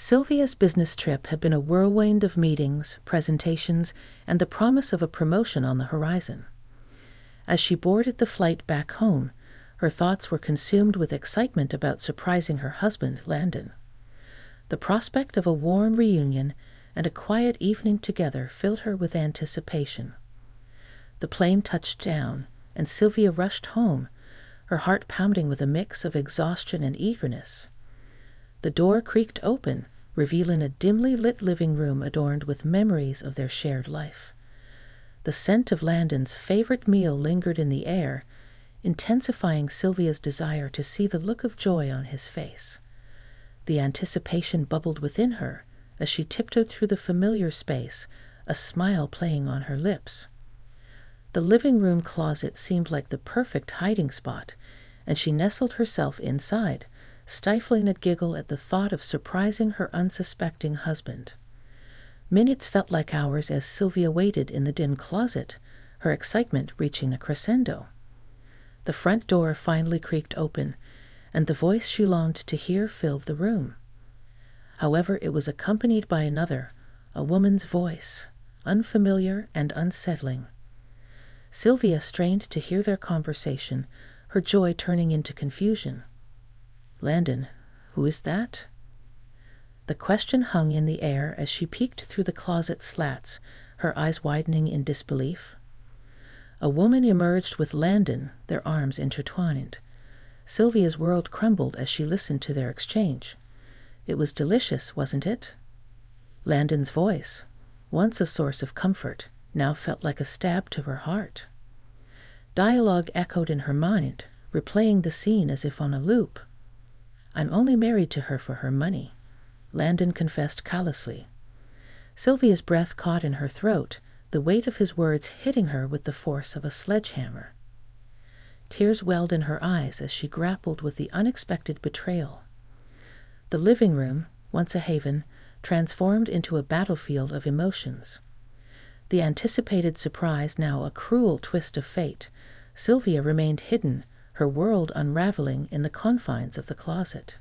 Sylvia's business trip had been a whirlwind of meetings, presentations, and the promise of a promotion on the horizon. As she boarded the flight back home, her thoughts were consumed with excitement about surprising her husband, Landon. The prospect of a warm reunion and a quiet evening together filled her with anticipation. The plane touched down, and Sylvia rushed home, her heart pounding with a mix of exhaustion and eagerness. The door creaked open, revealing a dimly lit living room adorned with memories of their shared life. The scent of Landon's favorite meal lingered in the air, intensifying Sylvia's desire to see the look of joy on his face. The anticipation bubbled within her as she tiptoed through the familiar space, a smile playing on her lips. The living room closet seemed like the perfect hiding spot, and she nestled herself inside, stifling a giggle at the thought of surprising her unsuspecting husband. Minutes felt like hours as Sylvia waited in the dim closet, her excitement reaching a crescendo. The front door finally creaked open, and the voice she longed to hear filled the room. However, it was accompanied by another, a woman's voice, unfamiliar and unsettling. Sylvia strained to hear their conversation, her joy turning into confusion. "Landon, who is that?" The question hung in the air as she peeked through the closet slats, her eyes widening in disbelief. A woman emerged with Landon, their arms intertwined. Sylvia's world crumbled as she listened to their exchange. It was delicious, wasn't it? Landon's voice, once a source of comfort, now felt like a stab to her heart. Dialogue echoed in her mind, replaying the scene as if on a loop. "I'm only married to her for her money," Landon confessed callously. Sylvia's breath caught in her throat, the weight of his words hitting her with the force of a sledgehammer. Tears welled in her eyes as she grappled with the unexpected betrayal. The living room, once a haven, transformed into a battlefield of emotions. The anticipated surprise now a cruel twist of fate, Sylvia remained hidden, her world unraveling in the confines of the closet.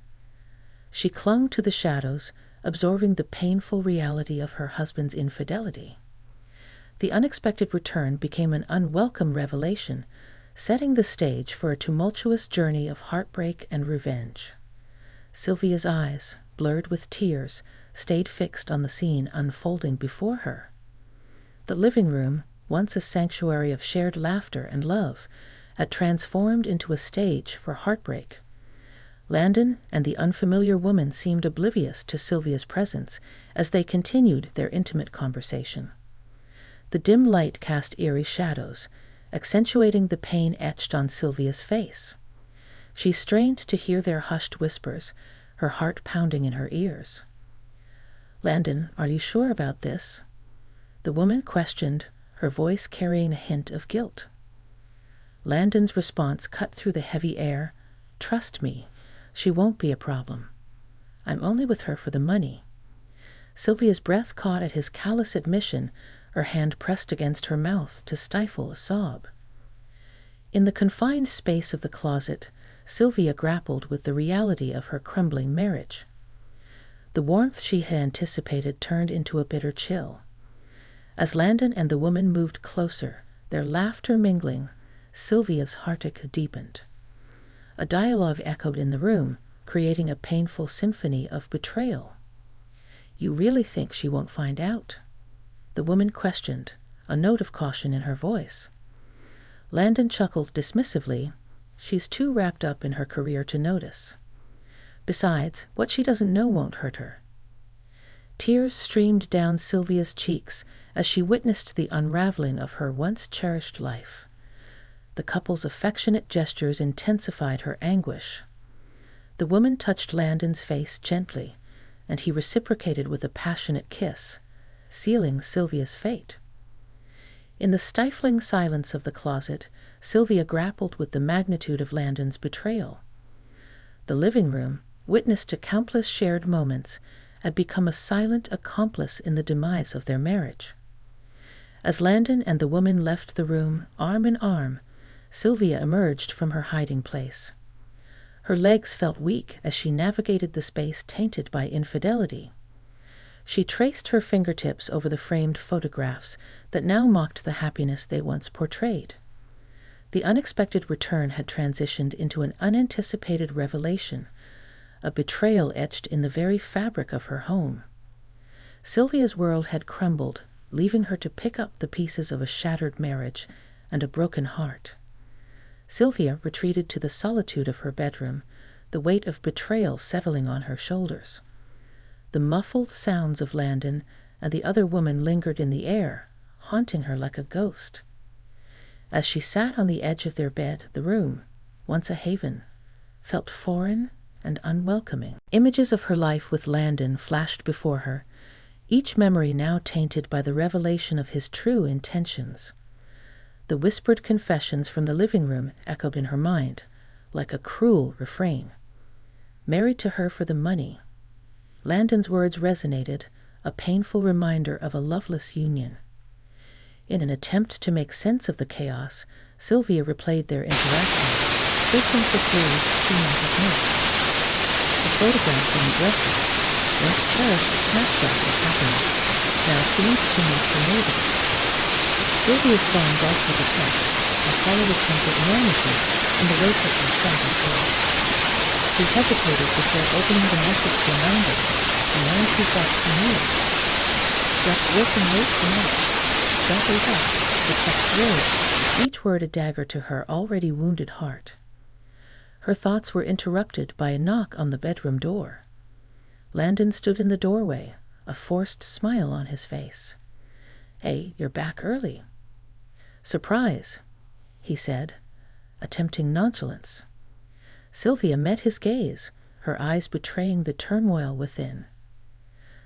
She clung to the shadows, absorbing the painful reality of her husband's infidelity. The unexpected return became an unwelcome revelation, setting the stage for a tumultuous journey of heartbreak and revenge. Sylvia's eyes, blurred with tears, stayed fixed on the scene unfolding before her. The living room, once a sanctuary of shared laughter and love, had transformed into a stage for heartbreak. Landon and the unfamiliar woman seemed oblivious to Sylvia's presence as they continued their intimate conversation. The dim light cast eerie shadows, accentuating the pain etched on Sylvia's face. She strained to hear their hushed whispers, her heart pounding in her ears. "Landon, are you sure about this?" The woman questioned, her voice carrying a hint of guilt. Landon's response cut through the heavy air. "Trust me, she won't be a problem. I'm only with her for the money." Sylvia's breath caught at his callous admission, her hand pressed against her mouth to stifle a sob. In the confined space of the closet, Sylvia grappled with the reality of her crumbling marriage. The warmth she had anticipated turned into a bitter chill. As Landon and the woman moved closer, their laughter mingling, Sylvia's heartache deepened. A dialogue echoed in the room, creating a painful symphony of betrayal. "You really think she won't find out?" The woman questioned, a note of caution in her voice. Landon chuckled dismissively. "She's too wrapped up in her career to notice. Besides, what she doesn't know won't hurt her." Tears streamed down Sylvia's cheeks as she witnessed the unraveling of her once cherished life. The couple's affectionate gestures intensified her anguish. The woman touched Landon's face gently, and he reciprocated with a passionate kiss, sealing Sylvia's fate. In the stifling silence of the closet, Sylvia grappled with the magnitude of Landon's betrayal. The living room, witness to countless shared moments, had become a silent accomplice in the demise of their marriage. As Landon and the woman left the room, arm in arm, Sylvia emerged from her hiding place. Her legs felt weak as she navigated the space tainted by infidelity. She traced her fingertips over the framed photographs that now mocked the happiness they once portrayed. The unexpected return had transitioned into an unanticipated revelation, a betrayal etched in the very fabric of her home. Sylvia's world had crumbled, leaving her to pick up the pieces of a shattered marriage and a broken heart. Sylvia retreated to the solitude of her bedroom, the weight of betrayal settling on her shoulders. The muffled sounds of Landon and the other woman lingered in the air, haunting her like a ghost. As she sat on the edge of their bed, the room, once a haven, felt foreign and unwelcoming. Images of her life with Landon flashed before her, each memory now tainted by the revelation of his true intentions. The whispered confessions from the living room echoed in her mind, like a cruel refrain. Married to her for the money. Landon's words resonated, a painful reminder of a loveless union. In an attempt to make sense of the chaos, Sylvia replayed their interactions, searching for clues she might have missed. The photographs in the dresser, once cherished snapshots of happiness, now seemed too much familiar. Sylvia's thumb darted to the text, and followed a tempered normalcy in the wake of her shattered world. She hesitated before opening the message from Landon, the man she thought she knew. Just working late tonight. Don't wake up, the text read, each word a dagger to her already wounded heart. Her thoughts were interrupted by a knock on the bedroom door. Landon stood in the doorway, a forced smile on his face. "Hey, you're back early." "Surprise," he said, attempting nonchalance. Sylvia met his gaze, her eyes betraying the turmoil within.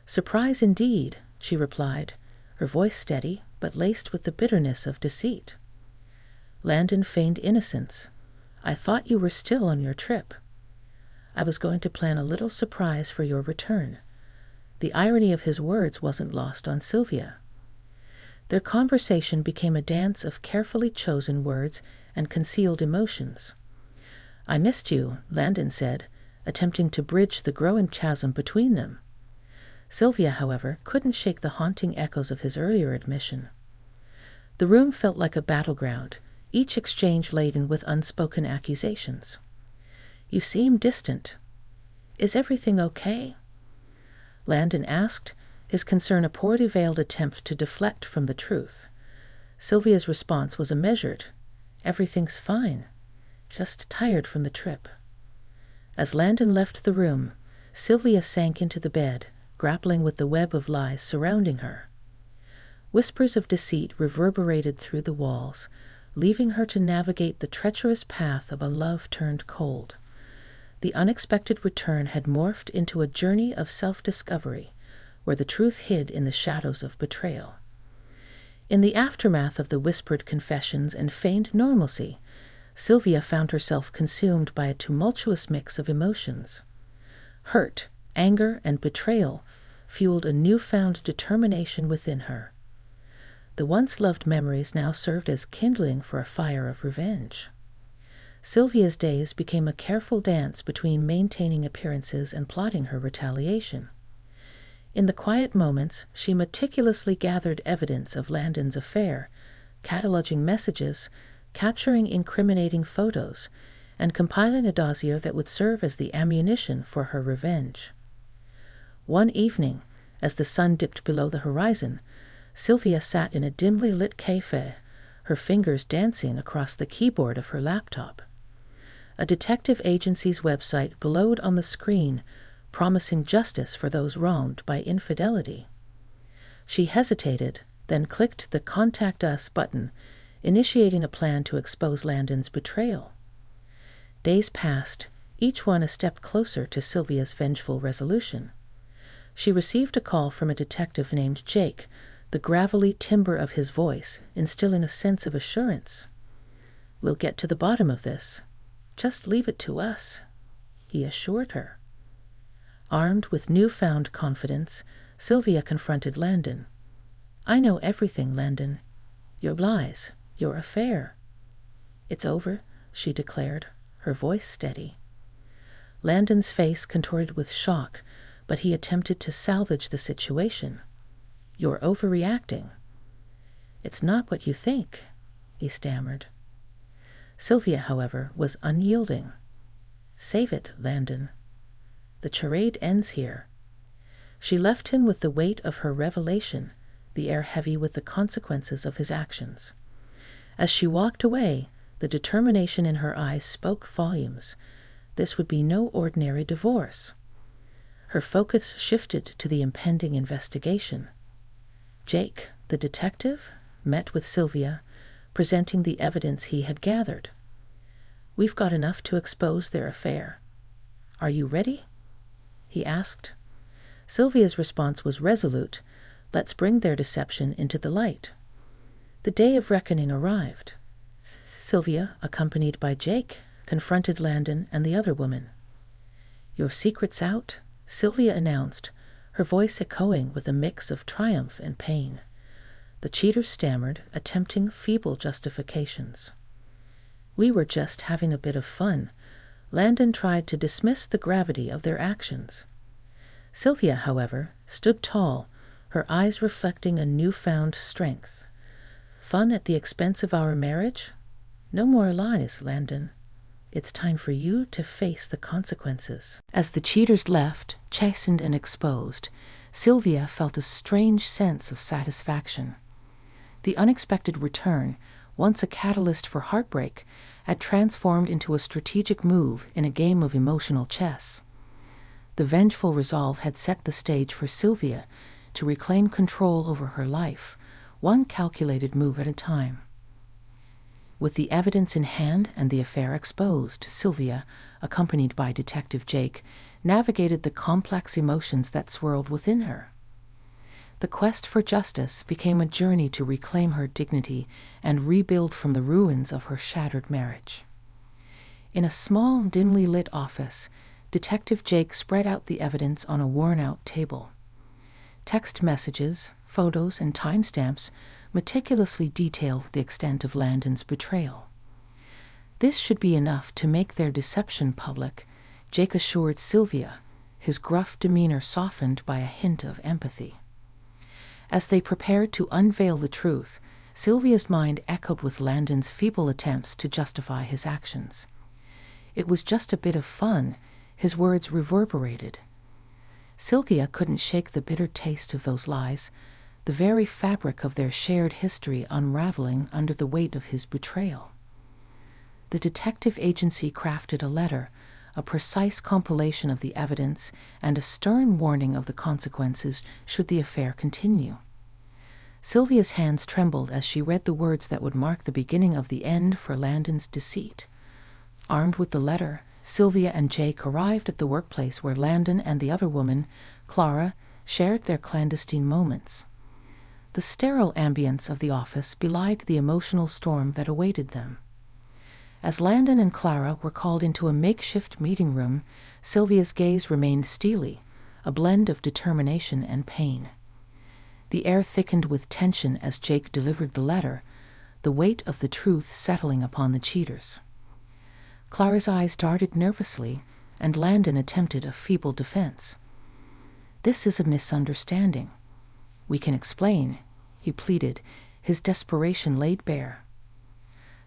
"Surprise indeed," she replied, her voice steady but laced with the bitterness of deceit. Landon feigned innocence. "I thought you were still on your trip. I was going to plan a little surprise for your return." The irony of his words wasn't lost on Sylvia. Their conversation became a dance of carefully chosen words and concealed emotions. "I missed you," Landon said, attempting to bridge the growing chasm between them. Sylvia, however, couldn't shake the haunting echoes of his earlier admission. The room felt like a battleground, each exchange laden with unspoken accusations. "You seem distant. Is everything okay?" Landon asked, his concern a poorly veiled attempt to deflect from the truth. Sylvia's response was a measured, "Everything's fine. Just tired from the trip." As Landon left the room, Sylvia sank into the bed, grappling with the web of lies surrounding her. Whispers of deceit reverberated through the walls, leaving her to navigate the treacherous path of a love turned cold. The unexpected return had morphed into a journey of self-discovery, where the truth hid in the shadows of betrayal. In the aftermath of the whispered confessions and feigned normalcy, Sylvia found herself consumed by a tumultuous mix of emotions. Hurt, anger, and betrayal fueled a newfound determination within her. The once-loved memories now served as kindling for a fire of revenge. Sylvia's days became a careful dance between maintaining appearances and plotting her retaliation. In the quiet moments, she meticulously gathered evidence of Landon's affair, cataloging messages, capturing incriminating photos, and compiling a dossier that would serve as the ammunition for her revenge. One evening, as the sun dipped below the horizon, Sylvia sat in a dimly lit café, her fingers dancing across the keyboard of her laptop. A detective agency's website glowed on the screen, promising justice for those wronged by infidelity. She hesitated, then clicked the Contact Us button, initiating a plan to expose Landon's betrayal. Days passed, each one a step closer to Sylvia's vengeful resolution. She received a call from a detective named Jake, the gravelly timbre of his voice instilling a sense of assurance. "We'll get to the bottom of this. Just leave it to us," he assured her. Armed with newfound confidence, Sylvia confronted Landon. "I know everything, Landon. Your lies, your affair." "It's over," she declared, her voice steady. Landon's face contorted with shock, but he attempted to salvage the situation. "You're overreacting." "It's not what you think," he stammered. Sylvia, however, was unyielding. "Save it, Landon. The charade ends here." She left him with the weight of her revelation, the air heavy with the consequences of his actions. As she walked away, the determination in her eyes spoke volumes. This would be no ordinary divorce. Her focus shifted to the impending investigation. Jake, the detective, met with Sylvia, presenting the evidence he had gathered. "We've got enough to expose their affair. Are you ready?" he asked. Sylvia's response was resolute. "Let's bring their deception into the light." The day of reckoning arrived. Sylvia, accompanied by Jake, confronted Landon and the other woman. "Your secret's out," Sylvia announced, her voice echoing with a mix of triumph and pain. The cheaters stammered, attempting feeble justifications. "We were just having a bit of fun." Landon tried to dismiss the gravity of their actions. Sylvia, however, stood tall, her eyes reflecting a newfound strength. "Fun at the expense of our marriage? No more lies, Landon. It's time for you to face the consequences." As the cheaters left, chastened and exposed, Sylvia felt a strange sense of satisfaction. The unexpected return, once a catalyst for heartbreak, had transformed into a strategic move in a game of emotional chess. The vengeful resolve had set the stage for Sylvia to reclaim control over her life, one calculated move at a time. With the evidence in hand and the affair exposed, Sylvia, accompanied by Detective Jake, navigated the complex emotions that swirled within her. The quest for justice became a journey to reclaim her dignity and rebuild from the ruins of her shattered marriage. In a small, dimly lit office, Detective Jake spread out the evidence on a worn-out table. Text messages, photos, and timestamps meticulously detail the extent of Landon's betrayal. "This should be enough to make their deception public," Jake assured Sylvia, his gruff demeanor softened by a hint of empathy. As they prepared to unveil the truth, Sylvia's mind echoed with Landon's feeble attempts to justify his actions. "It was just a bit of fun," his words reverberated. Sylvia couldn't shake the bitter taste of those lies, the very fabric of their shared history unraveling under the weight of his betrayal. The detective agency crafted a letter, a precise compilation of the evidence, and a stern warning of the consequences should the affair continue. Sylvia's hands trembled as she read the words that would mark the beginning of the end for Landon's deceit. Armed with the letter, Sylvia and Jake arrived at the workplace where Landon and the other woman, Clara, shared their clandestine moments. The sterile ambience of the office belied the emotional storm that awaited them. As Landon and Clara were called into a makeshift meeting room, Sylvia's gaze remained steely, a blend of determination and pain. The air thickened with tension as Jake delivered the letter, the weight of the truth settling upon the cheaters. Clara's eyes darted nervously, and Landon attempted a feeble defense. "This is a misunderstanding. We can explain," he pleaded, his desperation laid bare.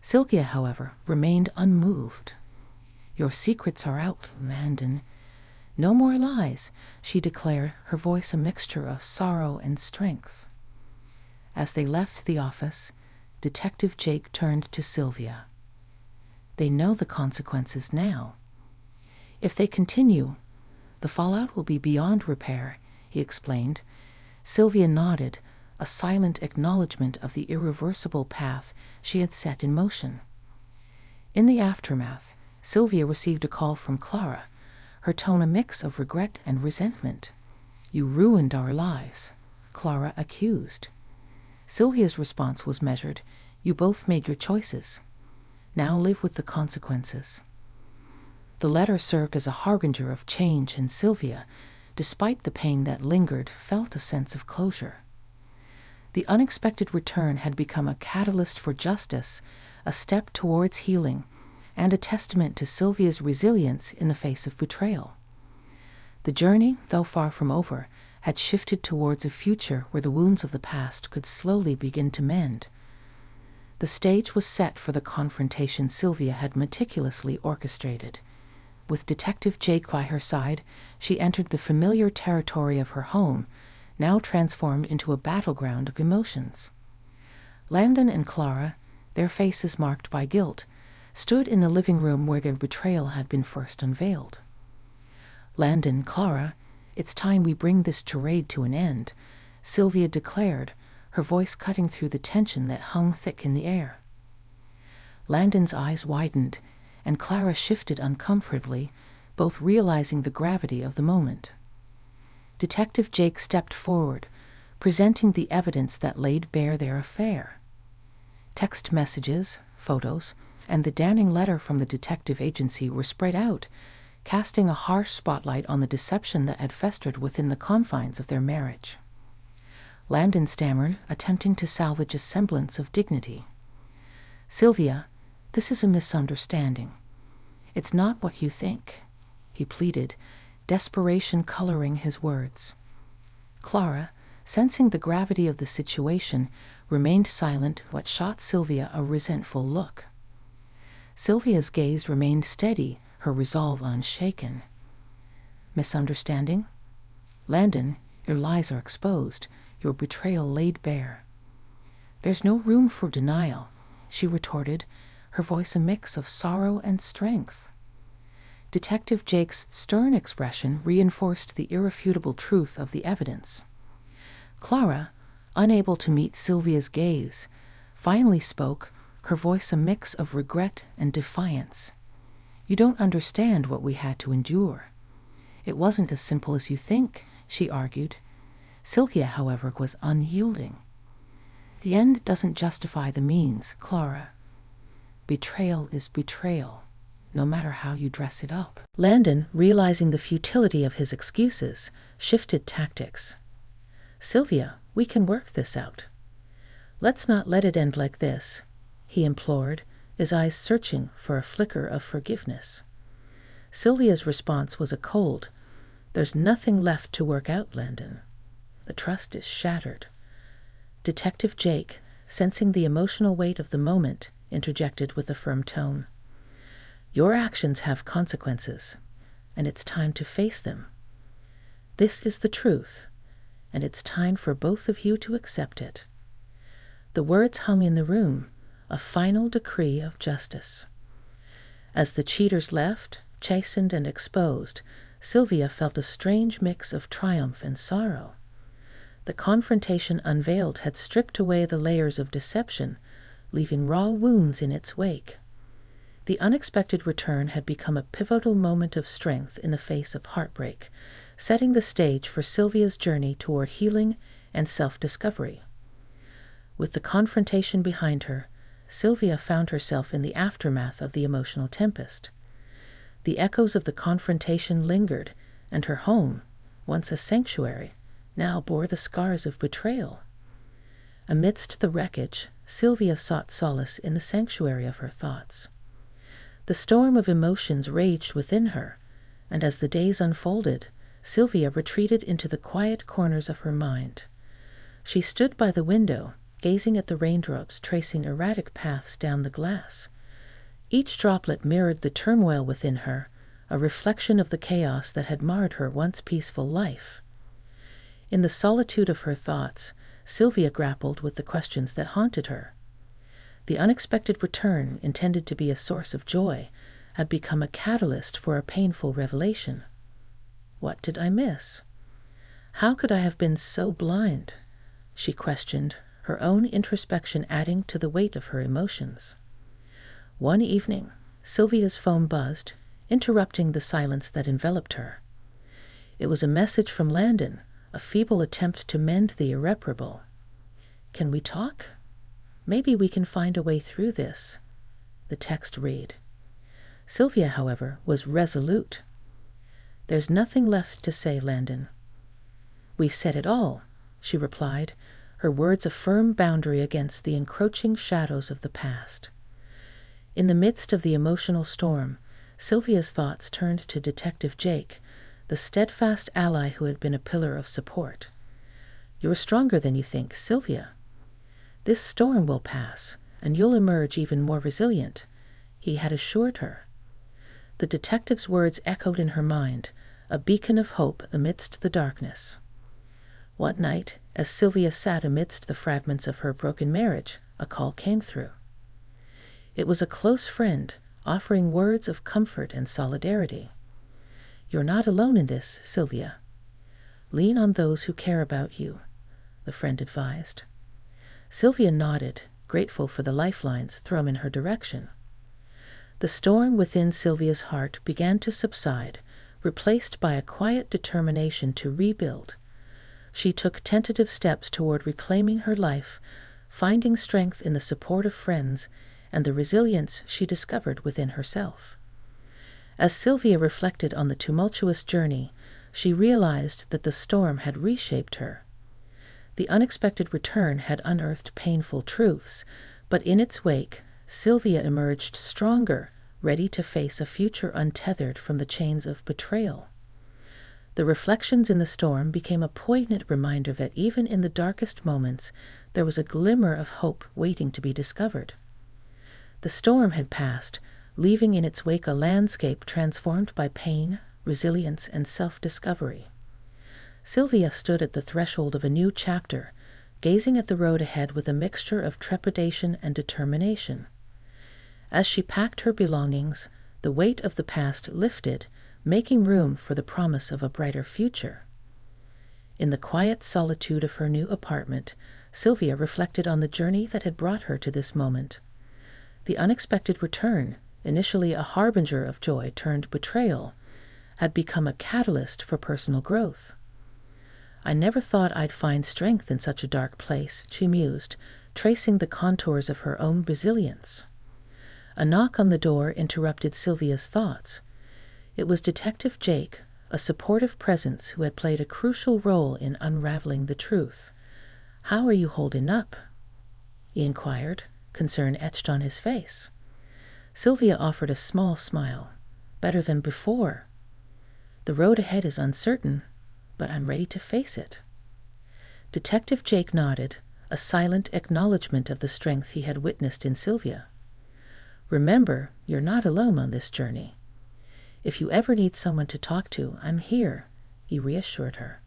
Sylvia, however, remained unmoved. "Your secrets are out, Landon. No more lies," she declared, her voice a mixture of sorrow and strength. As they left the office, Detective Jake turned to Sylvia. "They know the consequences now. If they continue, the fallout will be beyond repair," he explained. Sylvia nodded, a silent acknowledgement of the irreversible path she had set in motion. In the aftermath, Sylvia received a call from Clara, her tone a mix of regret and resentment. "You ruined our lives," Clara accused. Sylvia's response was measured. "You both made your choices. Now live with the consequences." The letter served as a harbinger of change, and Sylvia, despite the pain that lingered, felt a sense of closure. The unexpected return had become a catalyst for justice, a step towards healing, and a testament to Sylvia's resilience in the face of betrayal. The journey, though far from over, had shifted towards a future where the wounds of the past could slowly begin to mend. The stage was set for the confrontation Sylvia had meticulously orchestrated. With Detective Jake by her side, she entered the familiar territory of her home, now transformed into a battleground of emotions. Landon and Clara, their faces marked by guilt, stood in the living room where their betrayal had been first unveiled. "Landon, Clara, it's time we bring this charade to an end," Sylvia declared, her voice cutting through the tension that hung thick in the air. Landon's eyes widened, and Clara shifted uncomfortably, both realizing the gravity of the moment. Detective Jake stepped forward, presenting the evidence that laid bare their affair. Text messages, photos, and the damning letter from the detective agency were spread out, casting a harsh spotlight on the deception that had festered within the confines of their marriage. Landon stammered, attempting to salvage a semblance of dignity. "Sylvia, this is a misunderstanding. It's not what you think," he pleaded, desperation coloring his words. Clara, sensing the gravity of the situation, remained silent, what shot Sylvia a resentful look. Sylvia's gaze remained steady, her resolve unshaken. "Misunderstanding? Landon, your lies are exposed, your betrayal laid bare." "There's no room for denial," she retorted, her voice a mix of sorrow and strength. Detective Jake's stern expression reinforced the irrefutable truth of the evidence. Clara, unable to meet Sylvia's gaze, finally spoke, her voice a mix of regret and defiance. "You don't understand what we had to endure. It wasn't as simple as you think," she argued. Sylvia, however, was unyielding. "The end doesn't justify the means, Clara. Betrayal is betrayal, no matter how you dress it up." Landon, realizing the futility of his excuses, shifted tactics. "Sylvia, we can work this out. Let's not let it end like this," he implored, his eyes searching for a flicker of forgiveness. Sylvia's response was a cold, "There's nothing left to work out, Landon. The trust is shattered." Detective Jake, sensing the emotional weight of the moment, interjected with a firm tone. "Your actions have consequences, and it's time to face them. This is the truth, and it's time for both of you to accept it." The words hung in the room, a final decree of justice. As the cheaters left, chastened and exposed, Sylvia felt a strange mix of triumph and sorrow. The confrontation unveiled had stripped away the layers of deception, leaving raw wounds in its wake. The unexpected return had become a pivotal moment of strength in the face of heartbreak, setting the stage for Sylvia's journey toward healing and self-discovery. With the confrontation behind her, Sylvia found herself in the aftermath of the emotional tempest. The echoes of the confrontation lingered, and her home, once a sanctuary, now bore the scars of betrayal. Amidst the wreckage, Sylvia sought solace in the sanctuary of her thoughts. The storm of emotions raged within her, and as the days unfolded, Sylvia retreated into the quiet corners of her mind. She stood by the window, gazing at the raindrops tracing erratic paths down the glass. Each droplet mirrored the turmoil within her, a reflection of the chaos that had marred her once peaceful life. In the solitude of her thoughts, Sylvia grappled with the questions that haunted her. The unexpected return, intended to be a source of joy, had become a catalyst for a painful revelation. What did I miss? How could I have been so blind? She questioned, her own introspection adding to the weight of her emotions. One evening, Sylvia's phone buzzed, interrupting the silence that enveloped her. It was a message from Landon, a feeble attempt to mend the irreparable. "Can we talk? Maybe we can find a way through this," the text read. Sylvia, however, was resolute. "There's nothing left to say, Landon." "We've said it all," she replied, her words a firm boundary against the encroaching shadows of the past. In the midst of the emotional storm, Sylvia's thoughts turned to Detective Jake, the steadfast ally who had been a pillar of support. "You're stronger than you think, Sylvia. This storm will pass, and you'll emerge even more resilient," he had assured her. The detective's words echoed in her mind, a beacon of hope amidst the darkness. One night, as Sylvia sat amidst the fragments of her broken marriage, a call came through. It was a close friend, offering words of comfort and solidarity. "You're not alone in this, Sylvia. Lean on those who care about you," the friend advised. Sylvia nodded, grateful for the lifelines thrown in her direction. The storm within Sylvia's heart began to subside, replaced by a quiet determination to rebuild. She took tentative steps toward reclaiming her life, finding strength in the support of friends and the resilience she discovered within herself. As Sylvia reflected on the tumultuous journey, she realized that the storm had reshaped her. The unexpected return had unearthed painful truths, but in its wake, Sylvia emerged stronger, ready to face a future untethered from the chains of betrayal. The reflections in the storm became a poignant reminder that even in the darkest moments, there was a glimmer of hope waiting to be discovered. The storm had passed, leaving in its wake a landscape transformed by pain, resilience, and self-discovery. Sylvia stood at the threshold of a new chapter, gazing at the road ahead with a mixture of trepidation and determination. As she packed her belongings, the weight of the past lifted, making room for the promise of a brighter future. In the quiet solitude of her new apartment, Sylvia reflected on the journey that had brought her to this moment. The unexpected return, initially a harbinger of joy turned betrayal, had become a catalyst for personal growth. "I never thought I'd find strength in such a dark place," she mused, tracing the contours of her own resilience. A knock on the door interrupted Sylvia's thoughts. It was Detective Jake, a supportive presence who had played a crucial role in unraveling the truth. "How are you holding up?" he inquired, concern etched on his face. Sylvia offered a small smile. "Better than before. The road ahead is uncertain, but I'm ready to face it." Detective Jake nodded, a silent acknowledgement of the strength he had witnessed in Sylvia. "Remember, you're not alone on this journey. If you ever need someone to talk to, I'm here," he reassured her.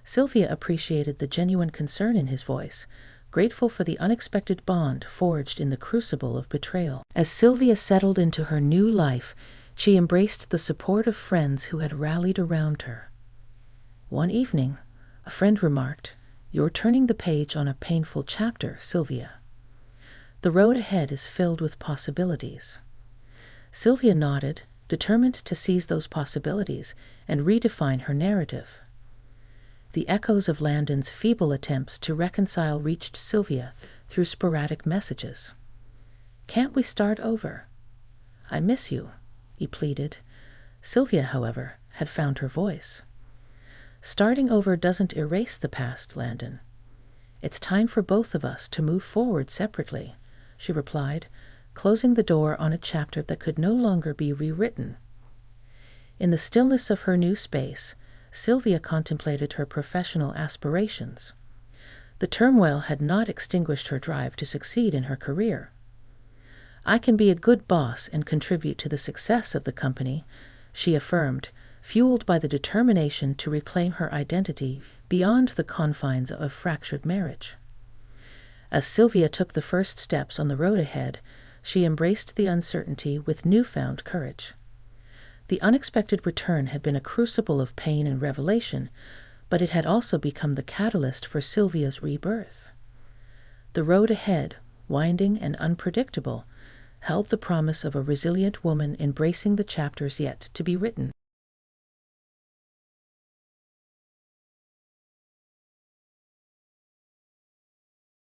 Sylvia appreciated the genuine concern in his voice, grateful for the unexpected bond forged in the crucible of betrayal. As Sylvia settled into her new life, she embraced the support of friends who had rallied around her. One evening, a friend remarked, "You're turning the page on a painful chapter, Sylvia. The road ahead is filled with possibilities." Sylvia nodded, determined to seize those possibilities and redefine her narrative. The echoes of Landon's feeble attempts to reconcile reached Sylvia through sporadic messages. "Can't we start over? I miss you," he pleaded. Sylvia, however, had found her voice. "Starting over doesn't erase the past, Landon. It's time for both of us to move forward separately," she replied, closing the door on a chapter that could no longer be rewritten. In the stillness of her new space, Sylvia contemplated her professional aspirations. The turmoil had not extinguished her drive to succeed in her career. "I can be a good boss and contribute to the success of the company," she affirmed, fueled by the determination to reclaim her identity beyond the confines of a fractured marriage. As Sylvia took the first steps on the road ahead, she embraced the uncertainty with newfound courage. The unexpected return had been a crucible of pain and revelation, but it had also become the catalyst for Sylvia's rebirth. The road ahead, winding and unpredictable, held the promise of a resilient woman embracing the chapters yet to be written.